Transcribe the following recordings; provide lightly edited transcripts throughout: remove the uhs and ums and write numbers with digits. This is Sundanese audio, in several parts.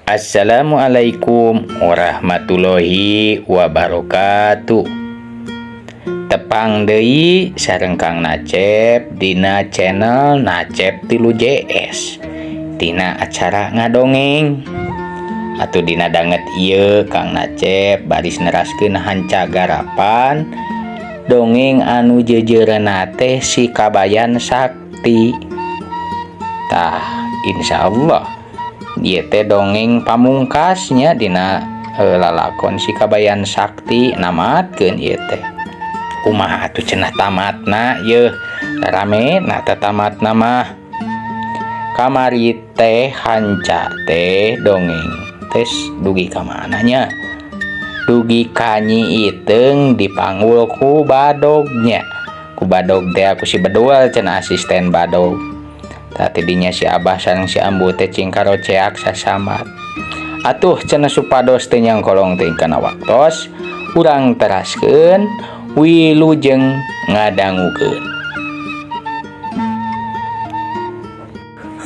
Assalamualaikum warahmatullahi wabarakatuh. Tepang deui sareng Kang Nacep dina channel Nacep 3JS tina acara ngadongeng. Atuh dina danget ieu Kang Nacep baris neraskeun hanca garapan dongeng anu jeujeurna teh si Kabayan Sakti. Tah insyaallah ieu teh dongeng pamungkasnya dina lalakon si Kabayan Sakti namatkeun ieu teh. Kumaha atuh cenah tamatna yeuh rame na tamatna mah. Kamari teh hanca teh dongeng tes dugi ka mananya? Dugi ka Nyi Iteung dipanggul ku badognya. Ku badog teh aku si Bedul cenah asisten badog. Tadi dinya si Abah sareng si Ambu teh cing karoceak sasambat. Atuh cenah supados teu nyangkolong teuing kana waktos, urang teraskeun wilujeng ngadangukeun.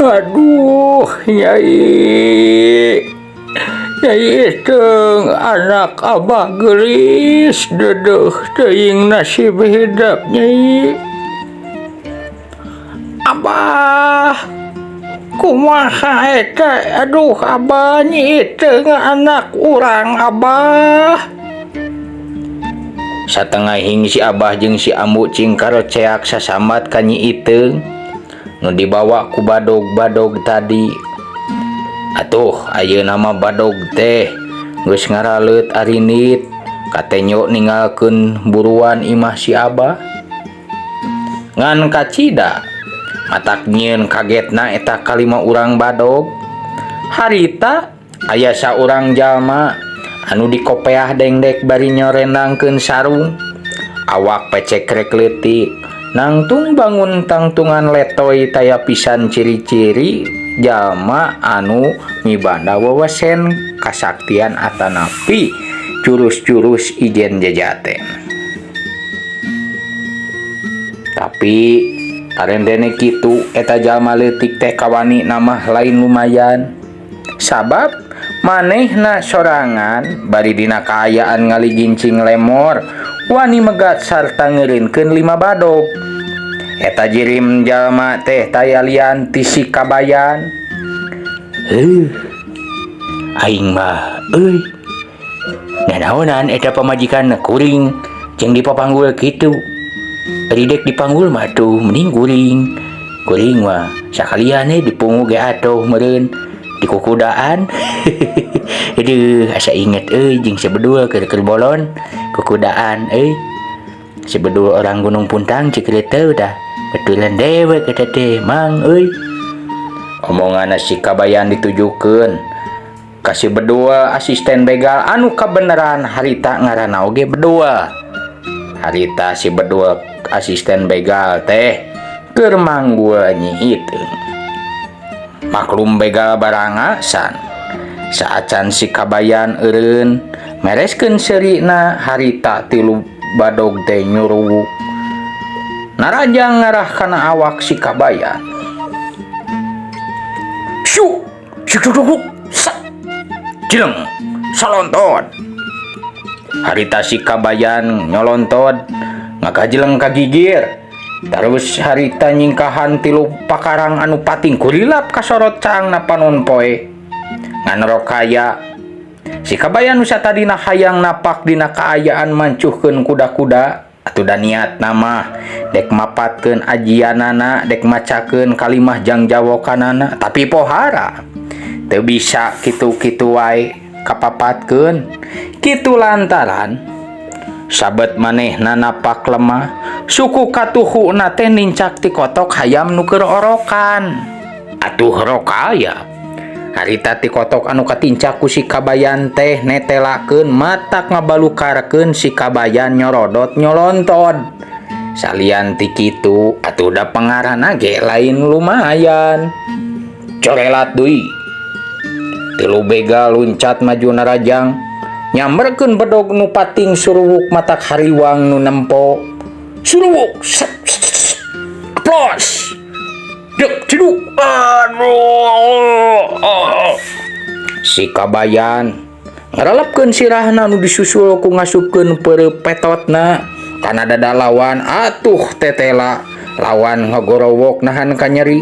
Aduh, Nyai Iteung anak Abah gelis dedeuh teuing nasib hidup Nyai. Abah kumaha eta? Aduh Abah, Nyi Iteung anak urang Abah. Satengahing si Abah jeung si Ambu cing karoceak sasambat ka Nyi Iteung nu dibawa ku badog-badog tadi. Atuh ayeuna mah badog teh geus ngaraleut arinit katenyo ninggalkeun buruan imah si Abah. Ngan kacida matak nyieun kagetna eta kalima urang badog. Harita aya saurang jalma anu dikopeah dengdek bari nyorendangkeun sarung, awak pecekrek leutik, nangtung bangun tangtungan letoy taya pisan ciri-ciri jalma anu mibanda wewesen kasaktian atanapi jurus-jurus ijen jajaten. Tapi karendene kitu eta jalma leutik teh kawani namah lain lumayan. Sabab manehna sorangan bari dina kaayaan ngaligincing lemor wani megat sarta ngeureunkeun 5 badog. Eta jirim jalma teh taya lian ti si Kabayan. Aing mah euy nanaonan eta pamajikanna kuring jeung dipapanggul kitu. Ridek dipanggul mah tuh mending kuring mah sakalian dipungu ge atoh meureun di kukudaan. Aduh asa inget jeung si Bedul keur bolon kukudaan si Bedul orang Gunung Puntang cik teu dah betulan dewe kata teh mang omongan si Kabayan ditujukeun ka si Bedul asisten begal anu kabeneran harita ngaranna oge Bedul. Harita si Bedul asisten begal teh keur manggul Nyi Iteung. Maklum begal barangasan saacan si Kabayan eureun mereskeun seurina harita tilu badog teh nyuruh narajang ngarah kana awak si Kabayan. Syuk cileng salontod. Harita si Kabayan nyolontod ngakajeleng kagigir. Terus harita nyingkahan tilu pakarang anu pating kurilap kasorot caangna panon poe. Ngan rokaya si Kabayan nu satadina hayang napak dina kaayaan mancuhkeun kuda-kuda atuh da niat nama dek mapatkeun ajianana dek macakeun kalimah jangjawokanana tapi pohara teu bisa kitu-kitu wae kapapatkeun. Kitu lantaran sabet manehna napak lemah suku katuhuna teh nincak ti kotok hayam nu keur orokan. Atuh rokaya harita ti kotok anu katincak ku si Kabayan teh netelakeun matak ngabalukarkeun si Kabayan nyorodot nyolontod. Salian ti kitu atuh da pengarana ge lain lumayan. Corelat deui tilu begal luncat maju narajang nyamberkeun bedog nu pating suruwuk matak hariwang nu nempo. Suruwuk aplos dek ciduk Si Kabayan ngaralapkeun sirahna nu disusul ku ngasupkeun perepetotna kana dada lawan. Atuh tetela lawan ngagorowok nahan ka nyeri.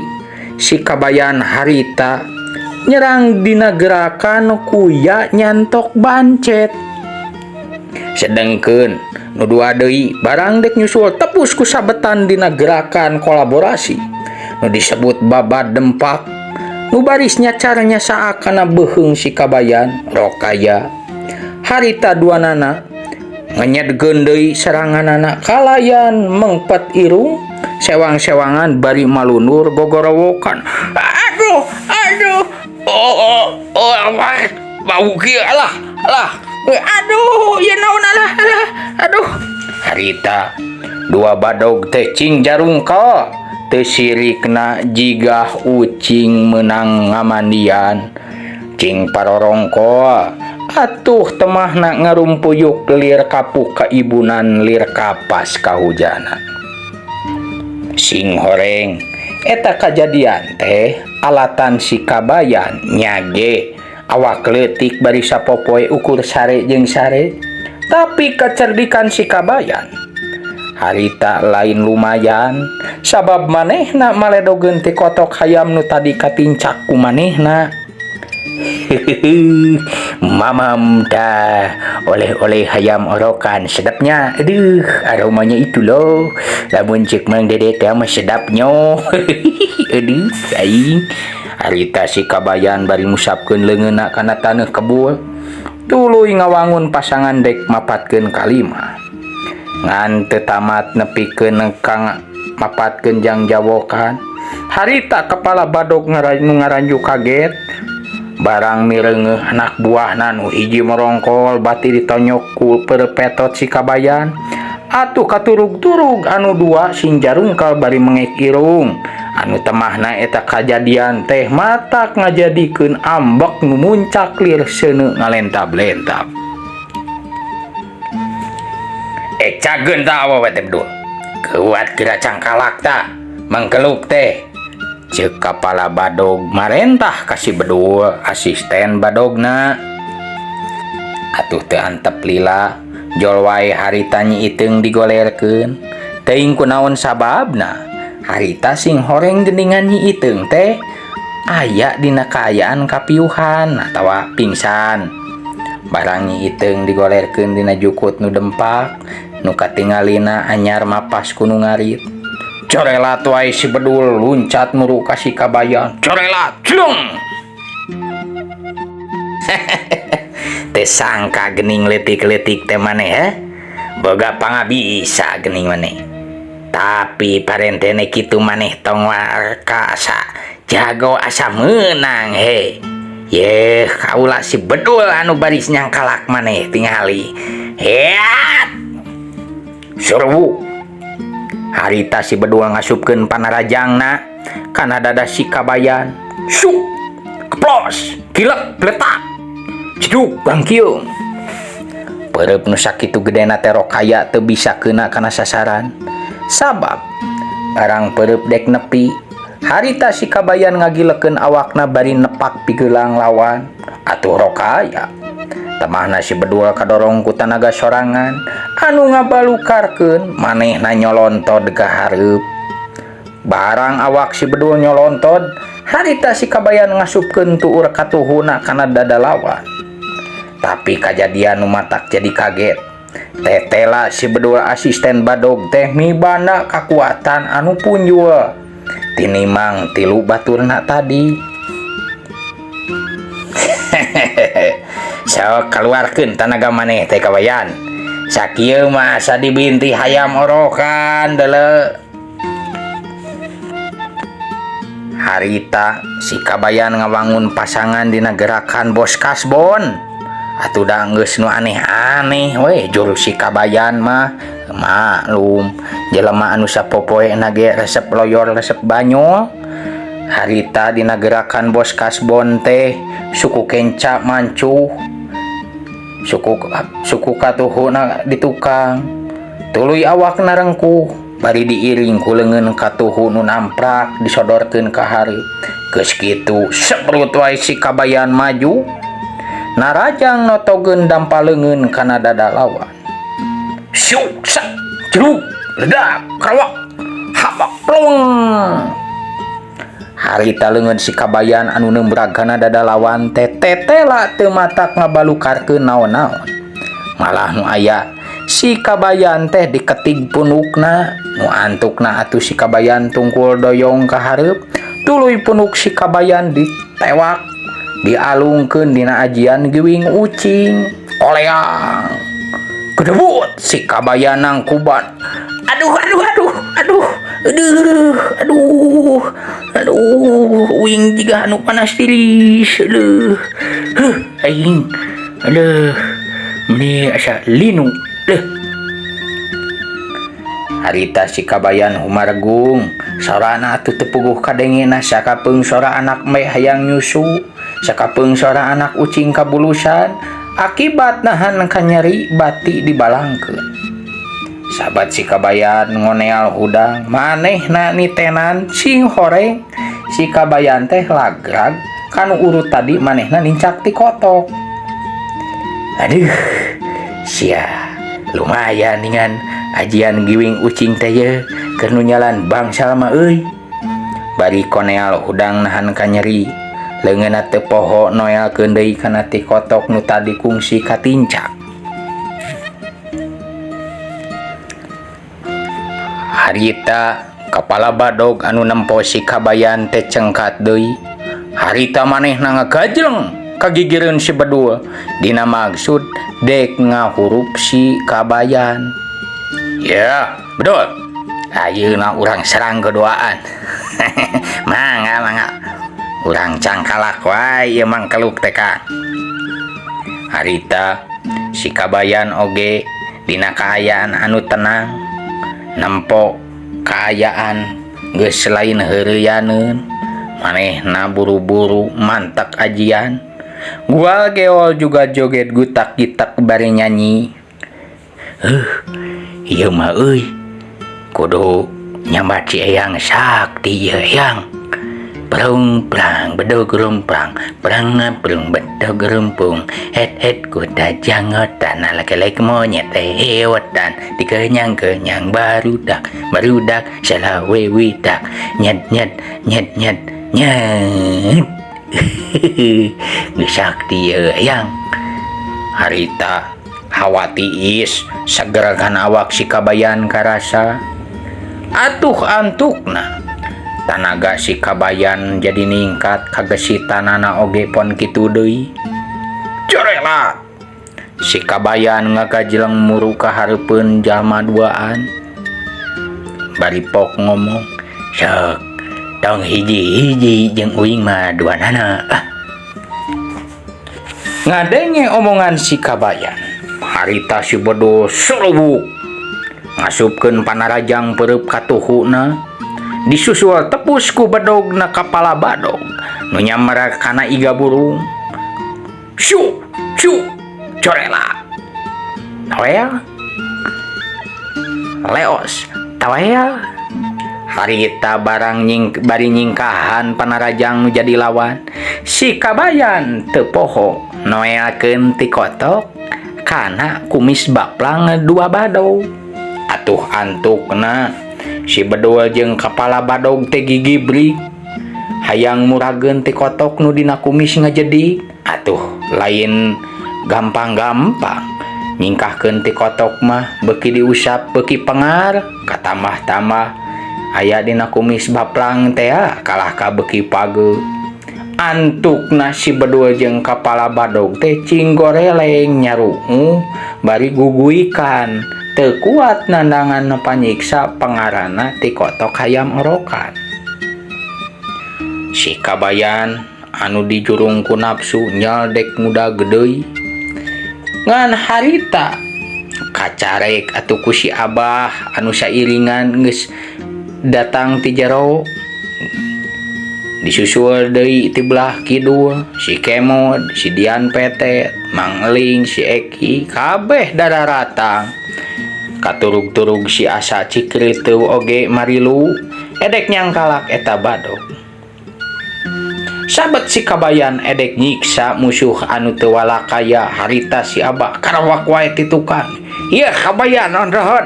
Si Kabayan harita nyerang dina gerakan kuya nyantok bancet. Sedengkeun nu dua deui barang dek nyusul tepus ku sabetan dina gerakan kolaborasi nu disebut babad dempak. Nu barisnya caranya saakana beheung si Kabayan rokaya. Harita duanana nganyedkeun deui seranganana kalayan mengpet irung sewang-sewangan bari malunur gogorowokan. Aduh bau kieu alah aduh ya naon alah aduh. Harita dua badog teh cing jarungka teu sirikna jigah ucing menang ngamandian. Cing parorongko atuh temahna ngarumpuyuk lir kapuk kaibunan lir kapas kahujanan. Sing horeng eta kajadian teh alatan si Kabayan nyage awak leutik bari sapopoe ukur sare jeung sare. Tapi kecerdikan si Kabayan harita lain lumayan sabab manehna maledogeun ti kotok hayam nu tadi katincak ku manehna. Mamam dah oleh-oleh hayam orokan sedapnya. Aduh aromanya itu loh lamun cek mang dede teh mah sedapnya. Aduh aing harita si Kabayan bari musapkeun leungeunna kana taneuh kebul tuluy ngawangun pasangan dek mapatkeun kalima ngan teu tamat nepikeun kang mapatkeun jang jawokan. Harita kepala badog ngaranju kaget barang mireungeuh anak buahna nu hiji merongkol bati ditonyok ku perepetot si Kabayan. Atuh katurug-turug anu dua sing jarungkal bari mengek irung. Anu temahna eta kajadian teh matak ngajadikeun ambek nu muncak lir seuneu ngalentab-lentab. Cageun ta awewe teh berdua. Kuat kira cangkalak ta mangkeluk teh. Ceuk kapala badog marentah kasih berdua asisten badogna. Atuh teu antep lila jol wae harita nyi iteung digolerkeun. Teuing kunaon sababna harita sing horeng geuningan nyi iteung teh aya dina kaayaan kapiuhan atawa pingsan. Barang nyi iteung digolerkeun dina jukut nu dempak nu katingalina anyar mapas ku nu ngarit. Corelat wae si bedul luncat muru ka si Kabayan. Corelat jlung. Teu sangka geuning leutik-leutik teh maneh boga pangabisa geuning maneh. Tapi parentene kitu maneh tong warkasa jago asa meunang he. Yeh kaula si bedul anu baris nyangkalak maneh tingali. Heat. Surwu. Harita si bedul ngasupkeun panarajangna kana dada si Kabayan. Syuk. Keplos. Kilek gletak. Ciduk bangkiung. Pereup nu sakitu gedena teh rokaya teu bisa keuna kana sasaran. Sabab barang pereup dek nepi harita si Kabayan ngagilekeun awakna bari nepak pigeulang lawan. Atuh rokaya temahna si bedul kadorong ku tanaga sorangan anu ngabalukarkeun manehna nyolontod ka hareup. Barang awak si bedul nyolontod harita si Kabayan ngasupkeun tuur katuhuna kana dada lawan. Tapi kajadian nu matak jadi kaget. Tetela si bedul asisten badog teh mibana kakuatan anu punjul tinimang tilu baturna tadi. So keluarkeun tanaga maneh teh Kabayan. Sakieu mah asa dibinti hayam orokan deuleu. Harita si Kabayan ngawangun pasangan dina gerakan bos kasbon. Atuh da geus nu aneh-aneh we jurus si Kabayan mah maklum jelema anu sapopoe na ge resep loyor resep banyol. Harita dina gerakan bos kasbon teh suku kenca mancuh suku katuhuna di tukang tuluy awakna rengkuh bari diiring ku leungeun katuhu nu namprak disodorkeun ka hareup. Geus kitu sebrut wae si Kabayan maju narajang notogeun dampaleungeun kana dadalawan. Syuk sak jeruk ledak krawak habak plong. Harita leungeun si kabayan anu nembragana dadalawan teh tetela teu matak ngabalukarkeun naon-naon. Malah nu aya si kabayan teh diketig punukna, nu antukna atuh si kabayan tungkul doyong ka hareup, tuluy punuk si kabayan ditewak dialungkeun dina ajian giwing ucing. Oleang gedebut si kabayan nangkuban. Aduh, uing jiga anu panas tiris. Aing, meni asa linu. Harita si kabayan humargung, sorana atuh teu puguh kadengena sakapeung sora anak meh hayang nyusu, sakapeung sora anak ucing kabulusan, akibat nahan kanyeri bati dibalangkeun. Sahabat si kabayan ngoneal hudang, manehna nitenan sing horeng. Si kabayan teh lagrag kanu urut tadi manehna nincak ti kotok. Aduh, sia lumayan dengan ajian giwing ucing teh ye keur nu nyalan bangsal mah euy. Bari koneal hudang nahan kanyeri, leungeunna teu poho noelkeun deui kana ti kotok nu tadi kungsi katincak. Harita kepala badog anu nempo si kabayan teh cengkat deui. Harita manehna ngagajleng kagigireun si bedul dina maksud dek ngahurup si kabayan. Ya, bedul. Ayeuna urang serang keduaan. Mangga. Urang cangkalak wae ieu mang keluk teh Kang. Harita si kabayan oge dina kaayaan anu tenang, nempo kaayaan geus lain heureuyaneun, manehna buru-buru mantek ajian. Gual geol juga joget gutak-gitak bari nyanyi. Ieu mah euy kudu nyambat si eyang sakti ieu eyang. Prung prang bedog rumpang, prang prung bedog rumpung, het kuda jangotan laki-laki monyet hewetan, dikenyang-kenyang barudak selawe widak, nyet sakti eyang. Harita hawati is segerakan awak si kabayan karasa. Atuh antukna tanaga si kabayan jadi ningkat kagesitanana oge pon kitu deui. Corelat si kabayan ngagajleng muru ka hareupeun jalma duaan. Bari pok ngomong, "Sok, tong hiji-hiji jeung uing mah duanana." Ngadenge omongan si kabayan, harita si bedul sulubuk ngasupkeun panarajang pereup ka tuhuna, disusul tepus ku bedogna kapala badog nu nyamar kana iga burung. Syuk corela tawel leos tawel. Harita bari nyingkahan panarajang nu jadi lawan, si kabayan teu poho noelkeun ti kotok kana kumis baplang dua badog. Atuh antukna si bedul jeung kapala badog teh gigibrig hayang murageun ti kotok nu dina kumis ngajedik. Atuh lain gampang-gampang nyingkahkeun ti kotok mah beuki diusap beuki pengar, katambah-tambah aya dina kumis baplang teh kalah ka beuki page. Antukna si bedul jeung kapala badog teh cinggoreleng nyarungu bari guguikan, teu kuat nandangan panyiksa pengarana ti kotok hayam orokan. Si kabayan anu dijurung ku nafsu nyaldek muda gedeuy. Ngan harita kacarek atuh ku si abah anu sairingan geus datang ti jero. Disusul deui ti belah kidul si Kemod, si Dian Petet, Mang Eling, si Eki, kabeh dadaratang. Katurug-turug si Asa Cikritu oge marilu edek nyangkalak eta badog. Sabet si kabayan edek nyiksa musuh anu teu walakaya harita si Abah karawak wae ti tukang. Ieu kabayan on rohot.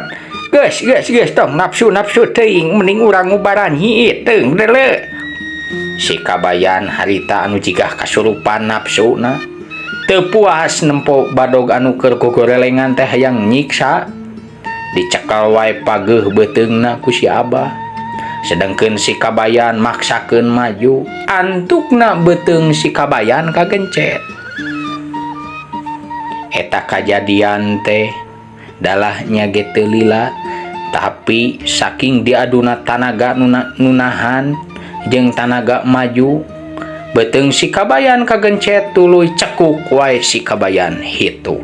Geus tong nafsu teuing mending urang ngubaran hiit teung deuleu. Si kabayan harita anu jigah kasurupan nafsuna teu puas nempo badog anu keur gogorelengan teh hayang nyiksa. Dicekal wae pageuh beuteungna ku si Abah. Sedangkeun si kabayan maksakeun maju, antukna beuteung si kabayan kagencet. Eta kajadian teh dalahnya ge teu lila, tapi saking diaduna tanaga nunahan jeung tanaga maju, beuteung si kabayan kagencet tuluy cekuk wae si kabayan hitu.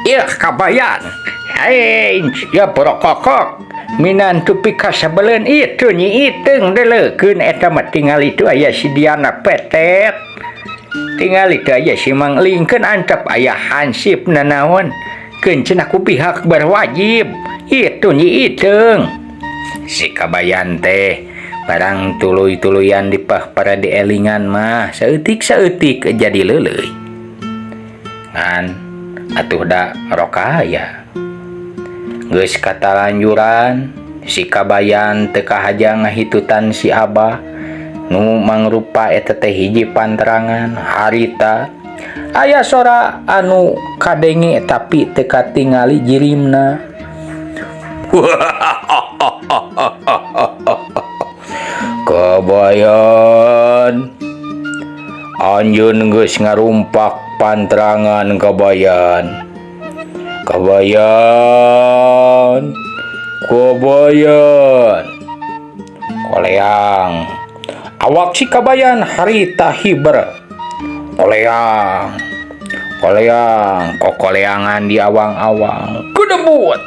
Ieu kabayan, ya borokokok, minan tupi kasabeleun itu nyi iteung deuleukeun eta mah tinggal itu aya si Diana petet. Tinggal itu aya si Mang Lingkeun antep aya hansip nanaon. Keun cenah ku pihak berwajib, itu nyi iteung. Si kabayan teh barang tuluy-tuluyan dipah para dielingan mah saeutik jadi leuleuy. Ngan atuh da rokaya geus katalanjuran si kabayan teu kahaja ngahitutan si Abah nu mangrupa eta teh hiji panterangan harita aya sora anu kadenge tapi teu katingali jirimna. Kabayan anjeun geus ngarumpak panterangan kabayan. Koleang awak si kabayan harita hiber. Koleang kokoleangan di awang-awang kedebut.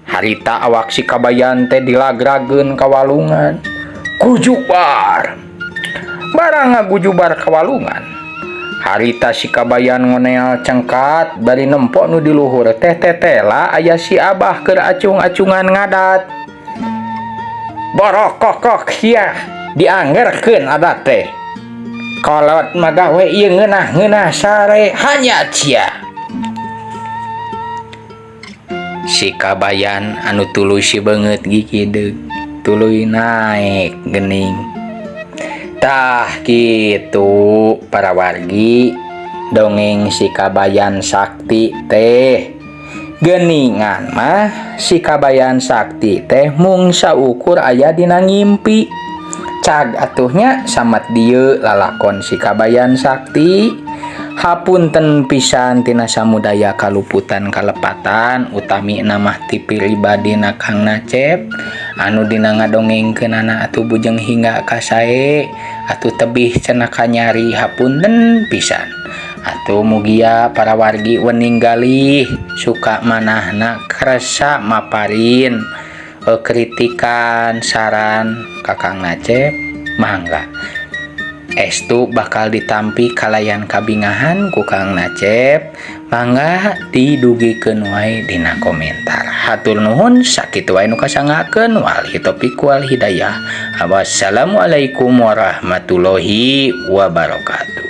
Harita awak si kabayan teh dilagrageun kawalungan gujubar. Barang ngagujubar kawalungan, harita si kabayan ngoneal cengkat bari nempok nu di luhur teh tetela aya si Abah keur acung-acungan ngadat. Borokokok hiya dianggerkeun adat teh. Kolot magawe ieu ngeunah-ngeunah sare hanya cia. Si kabayan anu tuluy si beungeut gigi deug tuluy naek geuning. Tah kitu para wargi dongeng si kabayan sakti teh. Geuningan mah si kabayan sakti teh mung saukur aya dina ngimpi. Cag atuhnya samat dieu lalakon si kabayan sakti. Hapunten pisan tina samudaya kaluputan kalepatan utami namah ti pribadina Kang Nacep anu dina ngadongengkeunana atuh bujeng hingga kasae atuh tebih cenah kanyari hapunten pisan. Atuh mugia para wargi wening galih suka manahna kersa maparin kritikan saran ka Kang Nacep mangga estu bakal ditampi kalayan kabingahan ku Kang Nacep mangga didugikeun wae dina komentar. Hatur nuhun sakitu wae nu kasangakeun wabillahi taufiq wal hidayah. Wassalamualaikum warahmatullahi wabarakatuh.